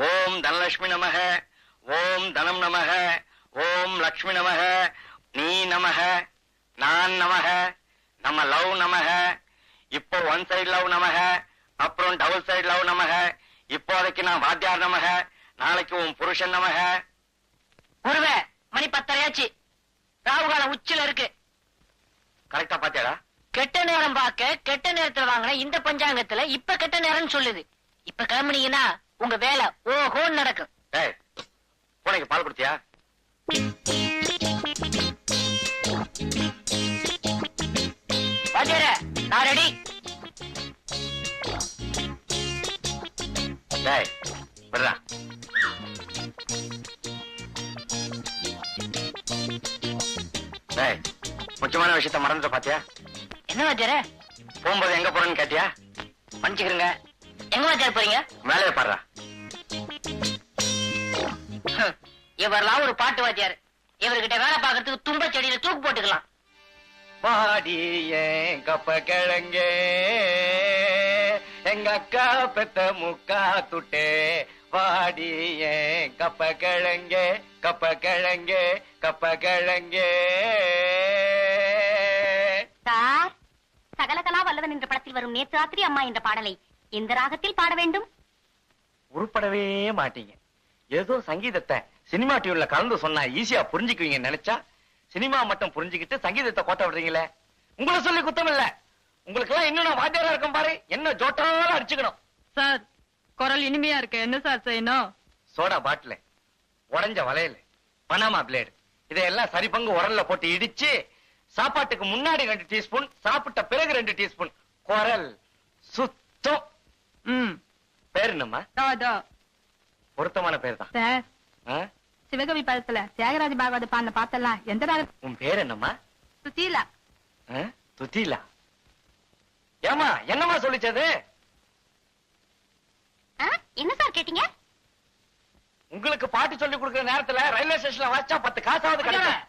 ஓம் தனலட்சுமி நமக, ஓம் தனம் நமக, ஓம் லக்ஷ்மி நமக, நீ நமக, நான் நமக, நம்ம லவ் நமக. இப்போ ஒன் சைடு லவ் நமக, அப்புறம் டபுள் சைடு லவ் நமக. இப்போதைக்கு நான் வாத்தியார் நமக, நாளைக்கு உன் புருஷன் நமக. குருவே, மணி 10:30 ராகுகாலம் உச்சில இருக்கு. கரெக்டா பாத்தியாடா? கெட்ட நேரம் பார்க்க கெட்ட நேரத்துல வாங்கின இந்த பஞ்சாங்கத்துல இப்ப கெட்ட நேரம்னு சொல்லுது. இப்ப கிளம்புனீங்கன்னா உங்க வேலை ஓஹோன்னு நடக்கும். டேய், பூனைக்கு பால் கொடுத்தியா? வாத்தியாரே, நான் ரெடி. டேய், விடுறா. டேய், முக்கியமான விஷயத்த மறந்துட்ட பாத்தியா? என்ன வாத்தியாரே? போகும்போது எங்க போறேன்னு கேட்டியா? மன்னிச்சுக்கிறேங்க. எங்க வாத்தியார் போறீங்க? மேலே பாடுறா. இவரெல்லாம் ஒரு பாட்டு வாத்தியார். இவர்கிட்ட வேலை பார்க்கறதுக்கு தும்ப செடியில தூக்கு போட்டுக்கலாம். பாடி ஏன் கப்ப கிழங்கே, எங்க அக்கா பெத்த முக்கா துட்டே. வாடி ஏன் கப்ப கிழங்கே, கப்ப கிழங்கே, கப்ப கிழங்கே. சார், சகலகலா வல்லவன் என்ற படத்தில் வரும் நேற்று ராத்திரி அம்மா என்ற பாடலை எந்த ராகத்தில் பாட வேண்டும்? உருப்படவே மாட்டீங்க. ஏதோ சங்கீதத்தை சினிமா டியூன்ல கலந்து சொன்னா ஈஸியா புரிஞ்சுக்குவீங்க நினைச்சா சினிமா மட்டும் புரிஞ்சுக்கிட்டு சங்கீதத்தை கோட்ட விடுறீங்களே. உங்களை சொல்லி குத்தம் இல்ல. உங்களுக்கு எல்லாம் இன்னும் நான் வாத்தியாரா இருக்கும் பாரு, என்ன ஜோட்டாலும் அடிச்சுக்கணும். சார், குரல் இனிமையா இருக்கு, என்ன சார் செய்யணும்? சோடா பாட்டில், உடஞ்ச வளையல், பனாமா பிளேடு, இதையெல்லாம் சரி பங்கு உரல்ல போட்டு இடிச்சு சாப்பாட்டுக்கு முன்னாடி 2 டீஸ்பூன், சாப்பிட்ட பிறகு 2 டீஸ்பூன். குரல் சுத்தம். பேர் என்னம்மா? பொருத்தமான பேர் தான் சார். சிவகவி படத்துல தியாகராஜ பாகவத பாடின பாத்தெல்லாம் எந்த ராகம்? உன் பேர் என்னம்மா? சுசீலா. துதிலா. ஏமா என்னம்மா சொல்லிச்சது? என்ன சார் கேட்டீங்க? உங்களுக்கு பாட்டு சொல்லி கொடுக்கிற நேரத்துல ரயில்வே ஸ்டேஷன்ல வச்சா 10 காசாவது கிடைக்கும்.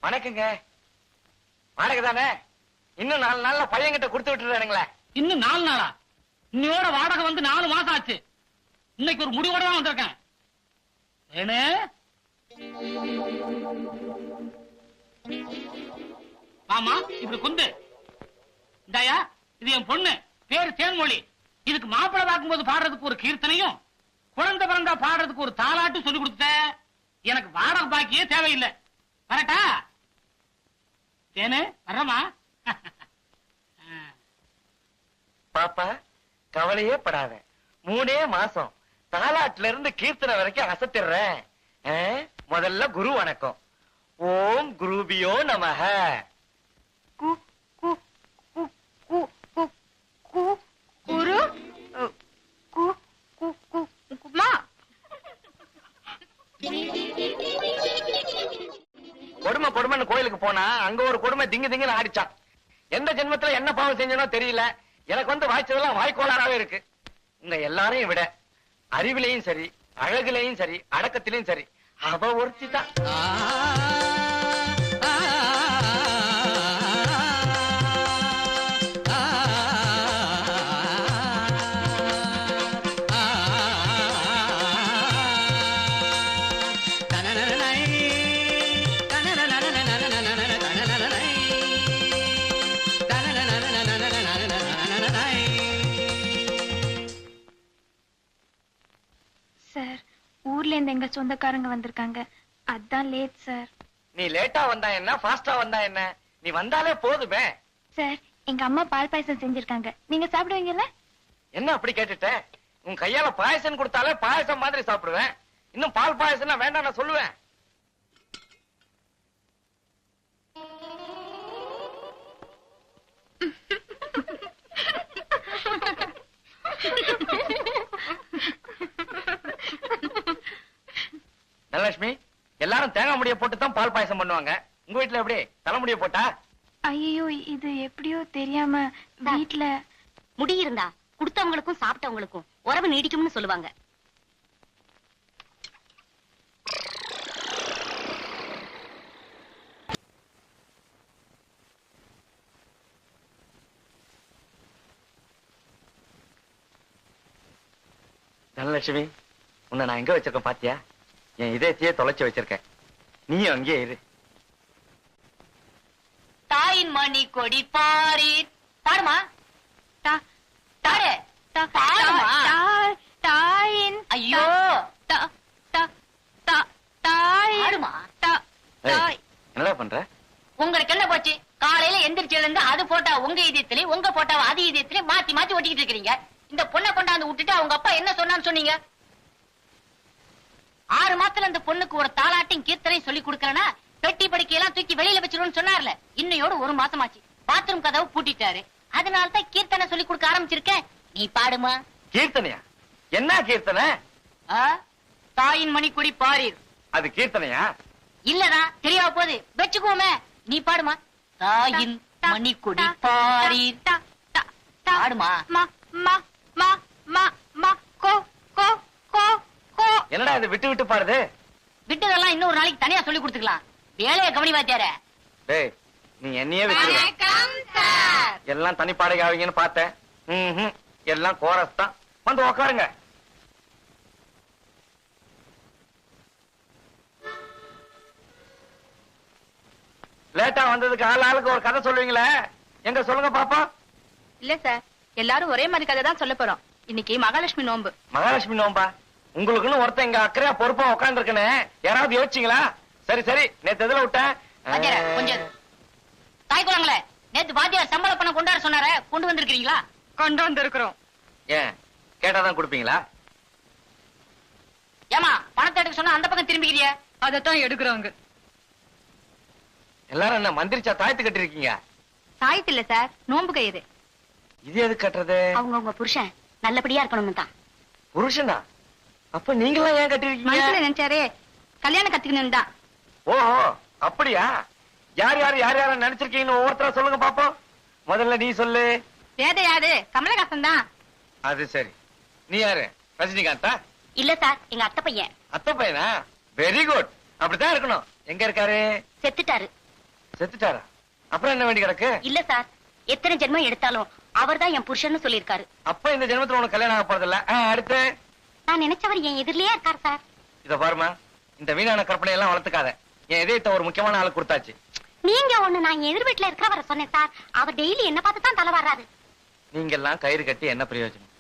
வணக்கங்க. வாடகை தானே? இன்னும் 4 நாள்ல பையன்கிட்ட கொடுத்து விட்டுறானுங்களே. இன்னும் 4 நாளா? இன்னையோட வாடகை வந்து 4 மாசம் ஆச்சு. இன்னைக்கு ஒரு முடிவோட தான் வந்திருக்கேன். ஏனே ஆமா, இப்படி குந்து இந்தாயா, இது என் பொண்ணு, பேரு தேன்மொழி. இதுக்கு மாப்பிள்ளை பார்க்கும்போது பாடுறதுக்கு ஒரு கீர்த்தனையும், குழந்தை பிறந்தா பாடுறதுக்கு ஒரு தாலாட்டும் சொல்லி கொடுத்த. எனக்கு வாடகை பாக்கியே தேவையில்லை. கரெக்டா? தேனு வர்றமா? பாப்பா, கவலையே படாத. 3 மாசம் தாலாட்டுல இருந்து கீர்த்தனை வரைக்கும் அசத்திடுறேன். முதல்ல குரு வணக்கம். ஓம் குருபியோ நமஹ. குரு கொடுமை கொடுமைன்னு கோயிலுக்கு போனா அங்க ஒரு கொடுமை திங்கு திங்குன்னு ஆடிச்சான். எந்த ஜென்மத்துல என்ன பாவம் செஞ்சனோ தெரியல. எனக்கு வந்து வாய்ச்சதெல்லாம் வாய்க்கோளாறாவே இருக்கு. உங்க எல்லாரையும் விட அறிவிலையும் சரி, அழகுலையும் சரி, அடக்கத்திலையும் சரி, அவ ஒருத்தி தான். சார், ஊர்ல இருந்து எங்க சொந்தக்காரங்க வந்திருக்காங்க, அதான் லேட் சார். நீ லேட்டா வந்தா என்ன, ஃபாஸ்டா வந்தா என்ன, நீ வந்தாலே போதுமே. சார், எங்க அம்மா பால் பாயசம் செஞ்சிருக்காங்க, நீங்க சாப்பிடுவீங்கல்ல? என்ன அப்படி கேட்டுட்ட? உன் கையால பாயசம் கொடுத்தாலே பாயசம் மாதிரி சாப்பிடுவேன். இன்னும் பால் பாயசம் வேண்டாம் நான் சொல்லுவேன். தனலட்சுமி, எல்லாரும் தேங்காய் முடிய போட்டு தான் பால் பாயசம் பண்ணுவாங்க. உங்க வீட்டுல எப்படி தலைமுடிய போட்டா? ஐயோ, இது எப்படியோ தெரியாம வீட்டுல முடி இருந்தா கொடுத்தவங்களுக்கும் சாப்பிட்டவங்களுக்கும் உறவு நீடிக்கும்னு சொல்லுவாங்க. தனலட்சுமி, உன்னை நான் எங்க வச்சிருக்கேன் பாத்தியா? என் இதயத்தையே தொலைச்சு வச்சிருக்கேன். நீயும் அங்கேயே இரு. தாயின் மணி கொடி பாரி பாடுமா தாடு தாயின் ஐயோ பாடுமா ஏய், என்னடா பண்ற? உங்களுக்கு என்ன போச்சு? காலையில எந்திரிச்சதுல இருந்து அது போட்டா உங்க இதயத்திலயும் உங்க போட்டாவா அது இதயத்திலயும் மாத்தி மாத்தி ஒட்டிக்கிட்டு இருக்கீங்க. இந்த பொண்ணை கொண்டாந்து விட்டுட்டு அவங்க அப்பா என்ன சொன்னான்னு சொன்னீங்க? 6 மாசத்துல அந்த பொண்ணுக்கு ஒரு தாலாட்டையும் கீர்த்தனையும் சொல்லி கொடுக்கறனா பெட்டி படுக்கையெல்லாம் தூக்கி வெளியில வச்சிருன்னு சொன்னார்ல. இன்னையோட 1 மாசமாச்சு. பாத்ரூம் கதவு பூட்டிட்டாரு. அதனாலதான் கீர்த்தனை சொல்லி கொடுக்க ஆரம்பிச்சிருக்கேன். நீ பாடுமா. கீர்த்தனையா? என்ன கீர்த்தனை? தாயின் மணிக்குடி பாரீர். அது கீர்த்தனையா? இல்லடா, தெரியாம போகுது. வச்சுக்கோமே. நீ பாடுமா. தாயின் மணிக்குடி பாரீர். பாடுமா. என்னடா இது விட்டு விட்டு பாடுது? விட்டதெல்லாம் இன்னொரு நாளைக்கு தனியா சொல்லி கொடுத்துக்கலாம். வேலையை கவனி வாத்தியார. டேய், நீ என்னையே விட்டு எல்லாம் தனி பாடகை ஆவீங்கன்னு பார்த்தேன். எல்லாம் கோரஸ் தான். வந்து உக்காருங்க. லேட்டா வந்ததுக்கு ஆளுக்கு ஒரு கதை சொல்லுவீங்களே, எங்க சொல்லுங்க பாப்பா. இல்ல சார், எல்லாரும் ஒரே மாதிரி கதை தான் சொல்ல போறோம். இன்னைக்கு மகாலட்சுமி நோன்பு. மகாலட்சுமி நோம்பா? உங்களுக்குன்னு ஒருத்தன் இங்க அக்கறையா பொறுப்பா உட்கார்ந்து இருக்கனே, யாராவது யோசிச்சீங்களா? சரி சரி, நேத்து எதுல விட்டேன்? கொஞ்சம் தாய் குளங்களே, நேத்து வாத்தியார் சம்பள பணம் கொண்டாட சொன்னார, கொண்டு வந்திருக்கீங்களா? கொண்டு வந்திருக்கிறோம். ஏன் கேட்டாதான் கொடுப்பீங்களா? ஏமா பணத்தை எடுக்க சொன்னா அந்த பக்கம் திரும்பிக்கிறிய? அதத்தான் எடுக்கிறோங்க. எல்லாரும் என்ன மந்திரிச்சா தாயத்து கட்டி இருக்கீங்க? தாயத்து இல்ல சார், நோன்பு கயிறு. இது எது கட்டுறது? அவங்க உங்க புருஷன் நல்லபடியா இருக்கணும்னு தான். புருஷனா? அப்ப நீங்களாம் ஏன் கட்டி மனசுல இருக்கீங்க? நினைச்சாரே கல்யாணம் கத்துக்கணும் தான். ஓஹோ, அப்படியா? யார் யார் யார் யார நினைச்சிருக்கீங்கன்னு ஒவ்வொருத்தரா சொல்லுங்க பாப்போம். முதல்ல நீ சொல்லு. வேத யாரு? கமலஹாசன் தான். அது சரி. நீ யாரு? ரஜினிகாந்தா? இல்ல சார், எங்க அத்தை பையன். அத்தை பையனா? Very good. அப்படித்தான் இருக்கணும். எங்க இருக்காரு? செத்துட்டாரு. செத்துட்டாரா? அப்புறம் என்ன வேண்டி கிடக்கு? இல்ல சார், எத்தனை ஜென்மம் எடுத்தாலும் அவர்தான் என் புருஷன்னு சொல்லியிருக்காரு. அப்ப இந்த ஜென்மத்துல உனக்கு கல்யாணம் ஆக போறதில்ல. அடுத்து நான் நினைச்சவர் என் எதிரிலேயே இருக்காரு சார். இத பாருமா, இந்த வீணான கற்பனை எல்லாம் வளர்த்துக்காத. என் இதயத்தை ஒரு முக்கியமான ஆளு கொடுத்தாச்சு. நீங்க ஒண்ணு, நான் எதிர் வீட்டுல இருக்கிறவரை சொன்னேன் சார். அவர் டெய்லி என்ன பார்த்து தான் தலை வர்றாரு. நீங்க எல்லாம் கயிறு கட்டி என்ன பிரயோஜனம்?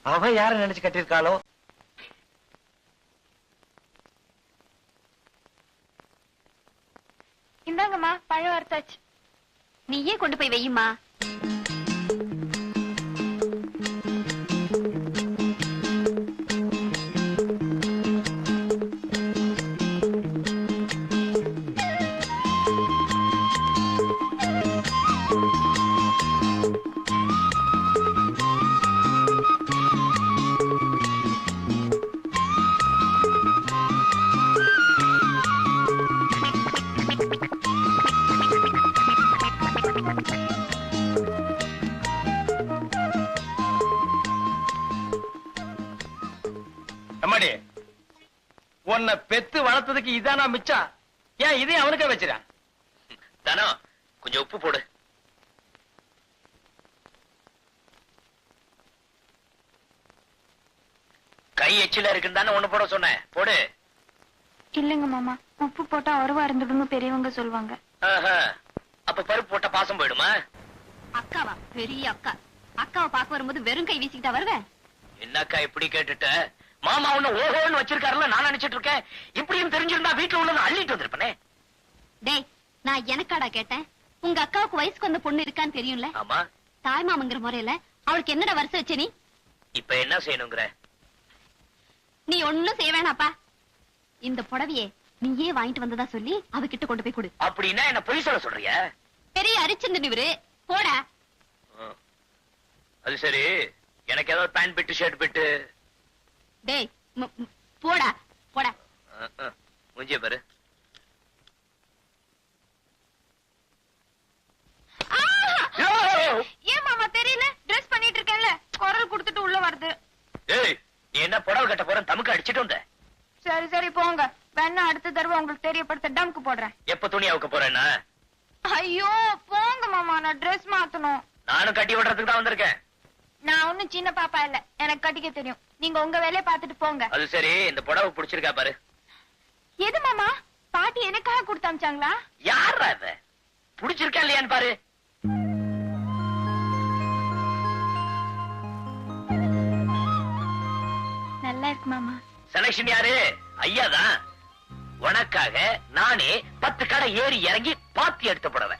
அவ யார நினைச்சு கட்டியிருக்காளோ? இந்தாங்கம்மா, பழம் அறுத்தாச்சு. நீயே கொண்டு போய் வையுமா. அம்மாடி, உன்னை பெத்து வளர்த்ததுக்கு இதானா மிச்சம்? ஏன் இதையும் அவனுக்கே வச்சிடா? தானோ, கொஞ்சம் உப்பு போடு. கை எச்சில இருக்குன்னு தானே ஒண்ணு போட சொன்னேன். போடு. இல்லங்க மாமா, உப்பு போட்டா உறவா இருந்துடுங்க பெரியவங்க சொல்லுவாங்க. அப்ப பருப்பு போட்டா பாசம் போயிடுமா? அக்காவா? பெரிய அக்கா. அக்காவை பார்க்க வரும்போது வெறும் கை வீசிக்கிட்டா வருவேன். என்னக்கா இப்படி கேட்டுட்ட? மாமா உன்ன ஓஹோன்னு வச்சிருக்காருல, நான் நினைச்சிட்டு இருக்கேன். இப்படியும் தெரிஞ்சிருந்தா வீட்டுல உள்ள அள்ளிட்டு வந்திருப்பனே. டேய், நான் எனக்காடா கேட்டேன். உங்க அக்காவுக்கு வயசுக்கு வந்த பொண்ணு இருக்கான்னு தெரியும்ல? ஆமா. தாய்மாமங்கிற முறையில அவளுக்கு என்னடா வருஷம் வச்ச நீ? இப்ப என்ன செய்யணுங்கிற? நீ ஒண்ணும் செய்ய வேணாப்பா. இந்த புடவையே நீயே வாங்கிட்டு வந்ததா சொல்லி அவகிட்ட கொண்டு போய் கொடு. அப்படின்னா என்ன பொய் சொல்ல சொல்றிய? பெரிய அரிச்சந்திரன் இவரு. போடா. அது சரி, எனக்கு ஏதாவது பேண்ட் பிட்டு ஷர்ட் பிட்டு. டேய், போடா போடா. முஞ்சிய பாரு. ஏன் மாமா தெரியல? ட்ரெஸ் பண்ணிட்டு இருக்கேன்ல, குரல் கொடுத்துட்டு உள்ள வருது. ஏய், நீ என்ன புடவை கட்ட போற? தமுக்கு அடிச்சிட்டு வந்த. சரி சரி போங்க, வேணா அடுத்த தடவை உங்களுக்கு தெரியப்படுத்த டம்க்கு போடுறேன். எப்ப துணி அவுக்க போறேன்னா? ஐயோ போங்க மாமா, நான் ட்ரெஸ் மாத்தணும். நானும் கட்டி விடுறதுக்கு தான் வந்திருக்கேன். நான் ஒண்ணும் சின்ன பாப்பா இல்ல, எனக்கு கட்டிக்க தெரியும். நீங்க உங்க வேலையை பார்த்துட்டு போங்க. அது சரி, இந்த புடவை பிடிச்சிருக்கா பாரு. எது மாமா? பாட்டி எனக்காக கொடுத்து அமிச்சாங்களா? யாரா இவ? பிடிச்சிருக்கா இல்லையான்னு பாரு. நல்லா இருக்கு மாமா. செலக்ஷன் யாரு? ஐயாதான். உனக்காக நானே 10 கடை ஏறி இறங்கி பாத்தி எடுத்து புடவை.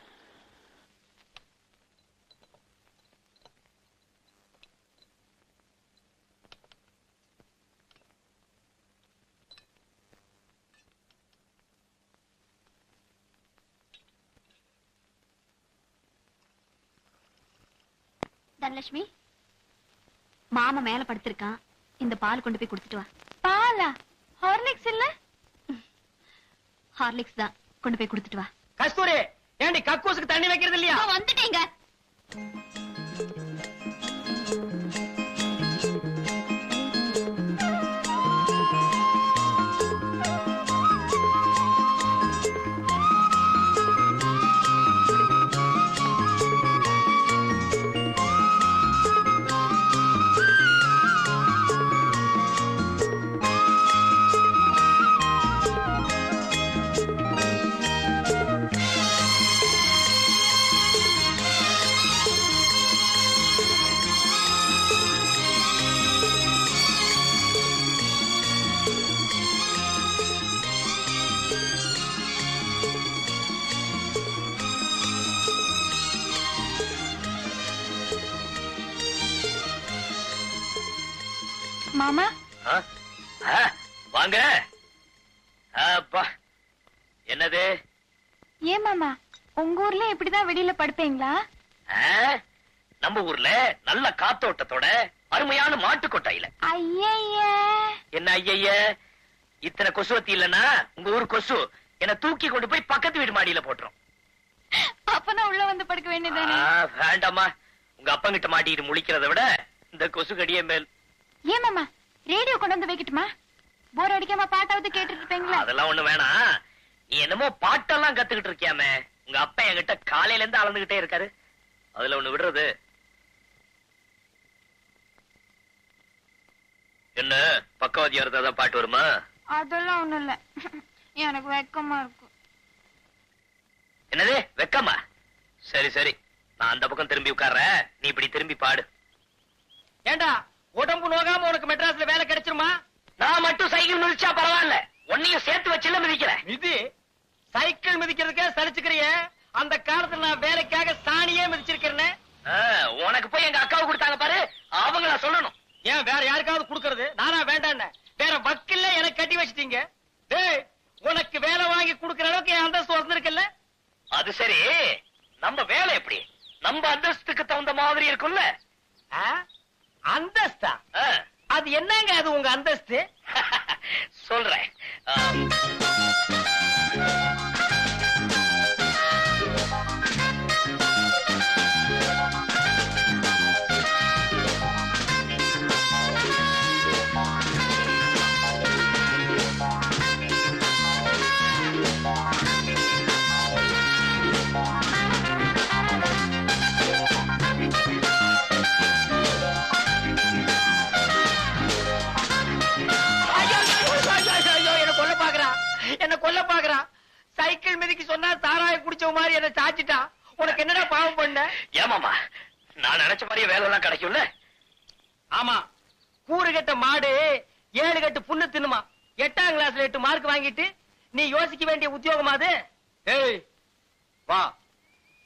தனலட்சுமி, மாமா மேல படுத்திருக்கான். இந்த பால் கொண்டு போய் கொடுத்துட்டு வா. பாலா? ஹார்லிக்ஸ் இல்ல? ஹார்லிக்ஸ் தான், கொண்டு போய் கொடுத்துட்டு வா. கஸ்தூரி, ஏண்டி கக்கூசுக்கு தண்ணி வைக்கிறது இல்லையா? வந்துட்டேங்க. மாமா, வாங்க. அப்பா, என்னது? ஏன் மாமா, உங்க ஊர்ல இப்படிதான் வெளியில படுப்பீங்களா? நம்ம ஊர்ல நல்ல காத்தோட்டத்தோட அருமையான மாட்டு கொட்டாயில. ஐய, என்ன ஐய? இத்தனை கொசுவத்தி இல்லன்னா உங்க ஊர் கொசு என்ன தூக்கி கொண்டு போய் பக்கத்து வீடு மாடியில போட்டுரும். அப்பதான் உள்ள வந்து படுக்க வேண்டியதானே? வேண்டாமா, உங்க அப்பங்கிட்ட மாட்டிட்டு முழிக்கிறத விட இந்த கொசு கடியே மேல். ஏன் மாமா, ரேடியோ கொண்டு வந்து வைக்கட்டுமா? போர் அடிக்காம பாட்டாவது கேட்டுட்டு இருப்பீங்களா? அதெல்லாம் ஒண்ணு வேணாம். நீ என்னமோ பாட்டெல்லாம் கத்துக்கிட்டு இருக்கியாமே. உங்க அப்பா என்கிட்ட காலையில இருந்து அளந்துகிட்டே இருக்காரு. அதுல ஒண்ணு விடுறது என்ன? பக்கவாதியா இருந்தாதான் பாட்டு வருமா? அதெல்லாம் ஒண்ணும் இல்ல, எனக்கு வெக்கமா இருக்கு. என்னது வெக்கமா? சரி சரி, நான் அந்த பக்கம் திரும்பி உட்கார்றேன், நீ இப்படி திரும்பி பாடு. ஏண்டா, உடம்பு நோகாம உனக்கு மெட்ராஸ்ல வேலை கிடைச்சிருமா? நான் மட்டும் சைக்கிள் மிதிச்சா பரவாயில்ல, உன்னையும் சேர்த்து வச்சுல மிதிக்கிறேன். மிதி சைக்கிள் மிதிக்கிறதுக்கே சலிச்சுக்கிறிய? அந்த காலத்துல நான் வேலைக்காக சாணியே மிதிச்சிருக்கிறேன். உனக்கு போய் எங்க அக்காவை கொடுத்தாங்க பாரு, அவங்கள சொல்லணும். ஏன் வேற யாருக்காவது கொடுக்கறது? நானா வேண்டான்னு வேற வக்கில்ல எனக்கு கட்டி வச்சிட்டீங்க. டேய், உனக்கு வேலை வாங்கி கொடுக்கற அளவுக்கு என் அந்தஸ்து வந்திருக்குல்ல? அது சரி, நம்ம வேலை எப்படி நம்ம அந்தஸ்துக்கு தகுந்த மாதிரி இருக்கும்ல? அந்தஸ்தா? அது என்னங்க அது உங்க அந்தஸ்து? சொல்றேன். என்ன கொல்ல பாக்குறான். சைக்கிள் மிதிக்கு சொன்னா சாராய குடிச்ச மாதிரி என்ன சாச்சிட்டான். உனக்கு என்னடா பாவம் பண்ண? ஏமாமா, நான் நினைச்ச மாதிரியே வேலை எல்லாம் கிடைக்கும்ல? ஆமா, கூறு கட்ட மாடு 7 கட்டு புண்ணு தின்னுமா. 8ஆம் கிளாஸ்ல 8 மார்க் வாங்கிட்டு நீ யோசிக்க வேண்டிய உத்தியோகமா அது? ஏய் வா,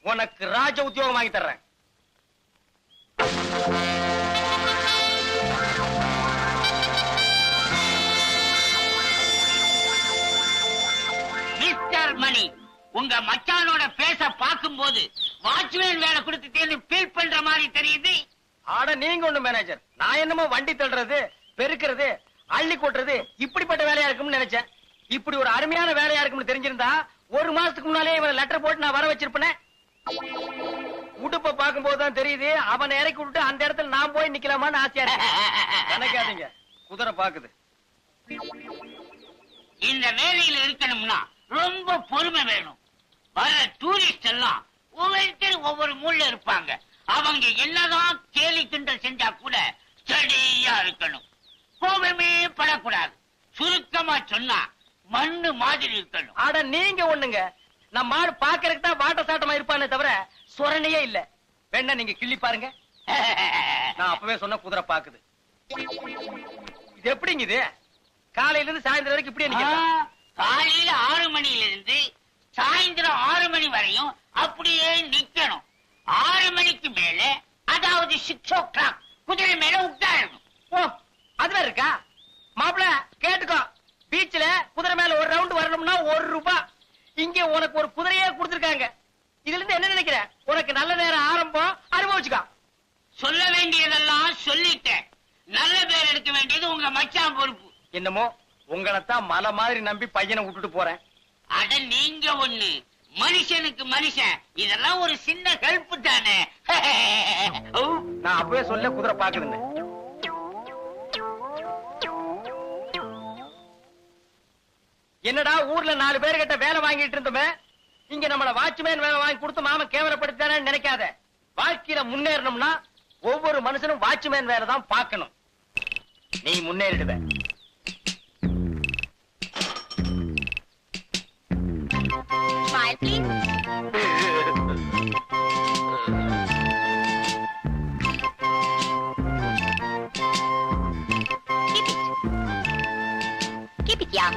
உனக்கு ராஜ உத்தியோகம் வாங்கி தர்றேன். மிஸ்டர் மணி, உங்க மச்சானோட பேச பார்க்கும்போது வாட்ச்மேன் வேலை கொடுத்துட்டேன்னு ஃபீல் பண்ற மாதிரி தெரியுது. ஆட நீங்க ஒண்ணு மேனேஜர், நான் என்னமோ வண்டி தள்ளுறது, பெருக்கிறது, அள்ளி கொட்டுறது இப்படிப்பட்ட வேலையா இருக்கும்னு நினைச்சேன். இப்படி ஒரு அருமையான வேலையா இருக்கும்னு தெரிஞ்சிருந்தா 1 மாசத்துக்கு முன்னாலே இவன் லெட்டர் போட்டு நான் வர வச்சிருப்பேன். உடுப்ப பார்க்கும் போதுதான் தெரியுது அவனை இறக்கி விட்டு அந்த இடத்துல நான் போய் நிக்கலாமான்னு ஆசையா இருக்கு. நினைக்காதீங்க, குதிரை பாக்குது. இந்த வேலையில இருக்கணும்னா ரொம்ப பொறுமை வேணும். வர டூரிஸ்ட் எல்லாம் ஒவ்வொருத்தரும் ஒவ்வொரு மூலைல இருப்பாங்க. அவங்க என்னதான் கேலி கிண்டல் செஞ்சா கூட ஸ்டடியா இருக்கணும். சுருக்கமா சொன்னா மண்ணு மாதிரி இருக்கணும். அட நீங்க ஒண்ணுங்க, நம்ம ஆடு பாக்குறதுக்கு தான் வாட்ட சாட்டமா இருப்பானே தவிர சொரணையே இல்ல. வேணா நீங்க கிள்ளி பாருங்க. நான் அப்பவே சொன்ன குதிரை பாக்குது. இது எப்படிங்க இது? காலையில இருந்து சாயந்தரம் வரைக்கும் இப்படியே நிக்க? காலையில 6 மணில இருந்து சாயந்தரம் 6 மணி வரையும் அப்படியே நிக்கணும். 6 மணிக்கு மேல, அதாவது 6 o'clock குதிரை மேல உட்காரணும். ஓ, அதுல இருக்கா? மாப்பிள கேட்டுக்கோ, பீச்ல குதிரை மேல ஒரு ரவுண்ட் வரணும்னா 1 ரூபாய். இங்க உனக்கு ஒரு குதிரையே கொடுத்திருக்காங்க. இதுல இருந்து என்ன நினைக்கிற? உனக்கு நல்ல நேரம் ஆரம்பம், அனுபவிச்சுக்கோ. சொல்ல வேண்டியதெல்லாம் சொல்லிட்டேன். நல்ல பேர் எடுக்க வேண்டியது உங்க மச்சான் பொறுப்பு. என்னமோ உங்களைத்தான் மலை மாதிரி நம்பி பையனை விட்டுட்டு போறேன். அட நீங்க ஒண்ணு, மனுஷனுக்கு மனுஷன், இதெல்லாம் ஒரு சின்ன ஹெல்ப் தானே. நான் அப்பவே சொல்ல குதிரை பாக்குதுன்னு. என்னடா ஊர்ல 4 பேர்கிட்ட வேலை வாங்கிட்டு இருந்தோமே, இங்க நம்மள வாட்ச்மேன் வேலை வாங்கி கொடுத்து மாமன் கேவலப்படுத்தானு நினைக்காத. வாழ்க்கையில முன்னேறணும்னா ஒவ்வொரு மனுஷனும் வாட்ச்மேன் வேலை தான் பார்க்கணும். நீ முன்னேறிடுவ. Smile, please. Keep it. Keep it, yeah.